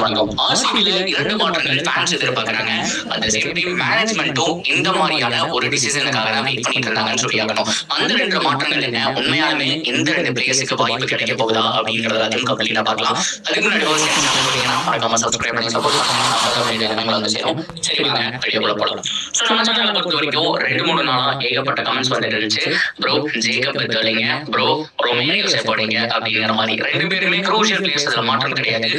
வணக்கம். ஆர்சிபில 2 மாற்றங்கள் ஃபேன்ஸ் எதிர்பார்க்கறாங்க. அட் தி சேம் டைம் மேனேஜ்மென்ட்டும் இந்த மாரியான ஒரு டிசிஷனுக்காக தான் வெயிட் பண்ணிட்டு இருந்தாங்கன்னு சொல்லியாகணும். அந்த 2 மாற்றங்கள் என்ன? உண்மையாலுமே இந்த 2 பிளேயர்ஸ்க்கு வாய்ப்பு கிடைக்க போகுதா அப்படிங்கறத எல்லாத்தையும் கம்ப்ளீட்டா பார்க்கலாம். அதுக்கு முன்னாடி ஒரு சேனல் போறீங்கன்னா மறக்காம சப்ஸ்கிரைப் பண்ணி சப்போர்ட் பண்ணுங்க. அப்பதான் வீடியோ எல்லாமே வந்து சேரும். சரி வாங்க வீடியோக்குள்ள போலாம். சோ நம்ம சேனலை பொறுத்த வரைக்கும் 2-3 நாளா ஏகப்பட்ட கமெண்ட்ஸ் வந்துட்டு இருந்துச்சு. ப்ரோ ஜேக்கப் பெத்தலிங்க, ப்ரோ ரொமேனியோ செப்போடிங்க அப்படிங்கிற மாதிரி 2 பேருமே க்ரூஷியல் பிளேயர்ஸ் அதுல மாற்றம் கிடையாது.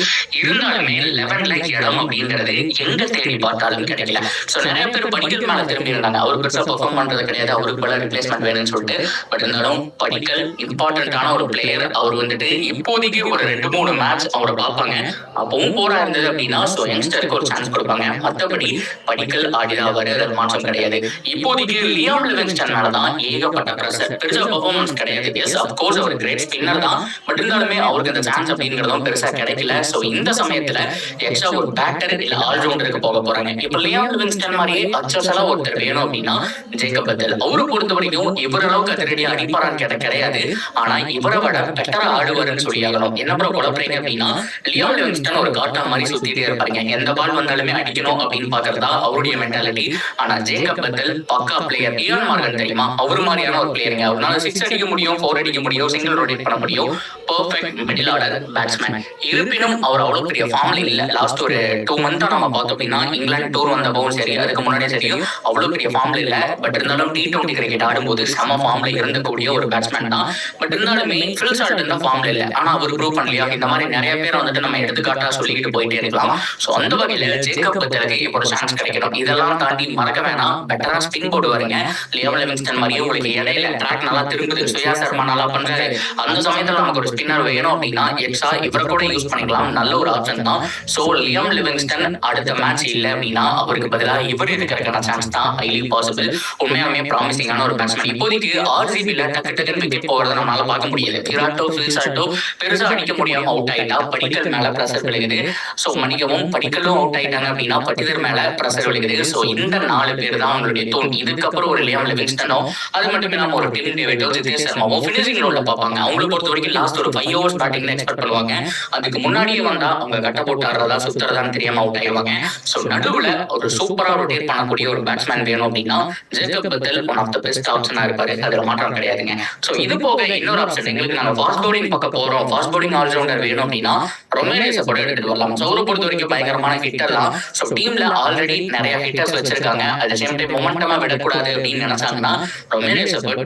இருந்தாலுமே 11ல இடம் அப்படிங்கிறது எங்க தேடி பார்த்தாலும் கிடைக்கல. சோ நிறைய பேர் படிக்கல் மேல திரும்பி இருந்தாங்க. அவர் பெருசா பெர்ஃபார்ம் பண்றது கிடையாது, அவருக்கு பல ரிப்ளேஸ்மெண்ட் வேணும்னு சொல்லிட்டு. பட் இருந்தாலும் படிக்கல் இம்பார்ட்டன்டான ஒரு பிளேயர். அவர் வந்துட்டு இப்போதைக்கு ஒரு 2-3 மேட்ச் அவரை பார்ப்பாங்க. அப்பவும் போரா இருந்தது அப்படின்னா சோ யங்ஸ்டருக்கு ஒரு சான்ஸ் கொடுப்பாங்க. மற்றபடி படிக்கல் ஆடிதான் அவர் மாற்றம் கிடையாது. இப்போதைக்கு லியாம் லிவிங்ஸ்டன் மேலதான் ஏகப்பட்ட பிரஷர். பெருசா பெர்ஃபார்மன்ஸ் கிடையாது. எஸ் அப்கோர்ஸ் அவர் கிரேட் ஸ்பின்னர் தான். பட் இருந்தாலுமே அவருக்கு அந்த சான்ஸ் அப்படிங்கிறதும் பெருசா கிடைக்கல. சோ இந்த சமயத்துல எக்ஸ்ட்ரா ஒரு பேட்டர் இல்ல ஆல்ரவுண்டருக்கு போக போறாங்க. இப்ப லியாம் லிவிங்ஸ்டன் மாதிரியே அச்சசலா ஒருத்தர் வேணும் அப்படின்னா ஜேக்கப் பெத்தல். அவரை பொறுத்த வரைக்கும் இவர் அளவுக்கு அதிரடியா அடிப்பாரான்னு கேட்ட கிடையாது. ஆனா இவரை விட பெட்டரா ஆடுவாருன்னு சொல்லியாகணும். என்ன ப்ரோ குழப்பறீங்க அப்படின்னா லியாம் லிவிங்ஸ்டன் ஒரு காட்டா மாதிரி சுத்திட்டே இருப்பாருங்க. எந்த பால் வந்தாலுமே அடிக்கணும் அப்படின்னு பாக்குறதா அவருடைய மென்டாலிட்டி. ஆனா ஜேக்கப் பெத்தல் பக்கா பிளேயர். இயான் மார்கன் தெரியுமா? அவரு மாதிரியான ஒரு பிளேயருங்க. அவரால் 6 அடிக்க முடியும், 4 அடிக்க முடியும், சிங்கிள் ரொட்டேட் பண்ண முடியும். Perfect middle order batsman. இருப்பினும் அவர் அவ்வளவு பெரிய ஃபார்ம்ல இல்ல. லாஸ்ட் ஒரு 2 மந்த்தா நம்ம பார்த்தோம் அப்படின்னா இங்கிலாந்து டூர் வந்தப்பவும் சரி, அதுக்கு முன்னாடியே சரி அவ்வளவு பெரிய ஃபார்ம்ல இல்ல. பட் இருந்தாலும் T20 கிரிக்கெட் ஆடும்போது செம ஃபார்ம்ல இருந்தக்கூடிய ஒரு பேட்ஸ்மேன் தான். பட் இருந்தாலுமே ஃபில் சால்ட் இந்த ஃபார்ம்ல இல்ல. ஆனா அவர் ப்ரூவ் பண்ணலையா? இந்த மாதிரி நிறைய பேர் வந்துட்டு நம்ம எடுத்துக்காட்டா சொல்லிக்கிட்டு போயிட்டே இருக்கலாம். சோ அந்த வகையில ஜேக்கப் பெத்தலுக்கு இப்போ ஒரு சான்ஸ் கிடைக்கணும். இதெல்லாம் தாண்டி மறக்க வேணாம், பெட்டரா ஸ்பின் போர்டு வரீங்க. லியாம் லிவிங்ஸ்டன் மாதிரியே உங்களுக்கு இடையில ட்ராக் நல்லா திரும்புது, சுயா சர்மா நல்லா பண்றாரு. அந்த சமயத்துல நமக்கு ஒரு ஸ்பின்னர் வேணும் அப்படின்னா எக்ஸா இவரை கூட யூஸ் பண்ணிக்கலாம். நல்ல ஒரு ஆப்ஷன் தான். சோ லியாம் லிவிங்ஸ்டன் அடுத்த மேட்ச் இல்ல அப்படின்னா அவருக்கு பதிலா இவர் இருக்கிறதுக்கான சான்ஸ் தான் ஹைலி பாசிபிள். உண்மையாலுமே ப்ராமிசிங்கான ஒரு பேட்ஸ்மேன். இப்போதைக்கு ஆர்சிபில டக்கு டக்குன்னு விக்கெட் போகிறத நம்மளால பார்க்க முடியாது. விராட்டோ ஃபில் சால்ட்டோ பெருசா அடிக்க முடியாம அவுட் ஆயிட்டா படிக்கல் மேல பிரஷர் விழுகுது. சோ மன்னிக்கவும், படிக்கலும் அவுட் ஆயிட்டாங்க அப்படின்னா பட்டிதர் மேல பிரஷர் விழுகுது. சோ இந்த 4 பேர் தான் அவங்களுடைய தூண். இதுக்கப்புறம் ஒரு லியாம் லிவிங்ஸ்டனோ அது மட்டும் இல்லாம ஒரு டிம் டேவிட்டோ, ஜிதேஷ் சர்மாவோ பினிஷிங் ரோல்ல பார்ப்பாங்க. அவங்களை பொறுத்த வரைக்கும் லாஸ்ட் ஒரு 5 ஓவர்ஸ் பேட்டிங் எக்ஸ்பெக்ட் பண்ணுவாங்க. அதுக்கு முன்னாடியே வந்தா அவங்க கட்ட போட்டு ஆடுறதா சுத்துறதான்னு தெரியாம அவுட் ஆயிடுவாங்க. சோ நடுவுல ஒரு சூப்பரா ரொட்டேட் பண்ணக்கூடிய ஒரு பேட்ஸ்மேன் வேணும் அப்படின்னா Jacob Bethell one of the best ஆப்ஷனா இருப்பாரு. அதுல மாற்றம் கிடையாதுங்க. சோ இது போக இன்னொரு ஆப்ஷன் எங்களுக்கு நாங்க ஃபாஸ்ட் பவுலிங் பக்கம் போறோம், ஃபாஸ்ட் பவுலிங் ஆல்ரவுண்டர் வேணும் அப்படின்னா ரொமேனியோ செப்போர்ட் எடுத்துட்டு வரலாம். சோ அவரை பொறுத்த வரைக்கும் பயங்கரமான ஹிட்டர் தான். சோ டீம்ல ஆல்ரெடி நிறைய ஹிட்டர்ஸ் வச்சிருக்காங்க. அட் தி சேம் டைம் மொமெண்டமா விடக்கூடாது அப்படின்னு நினைச்சாங்கன்னா ரொமேனியோ செப்போர்ட்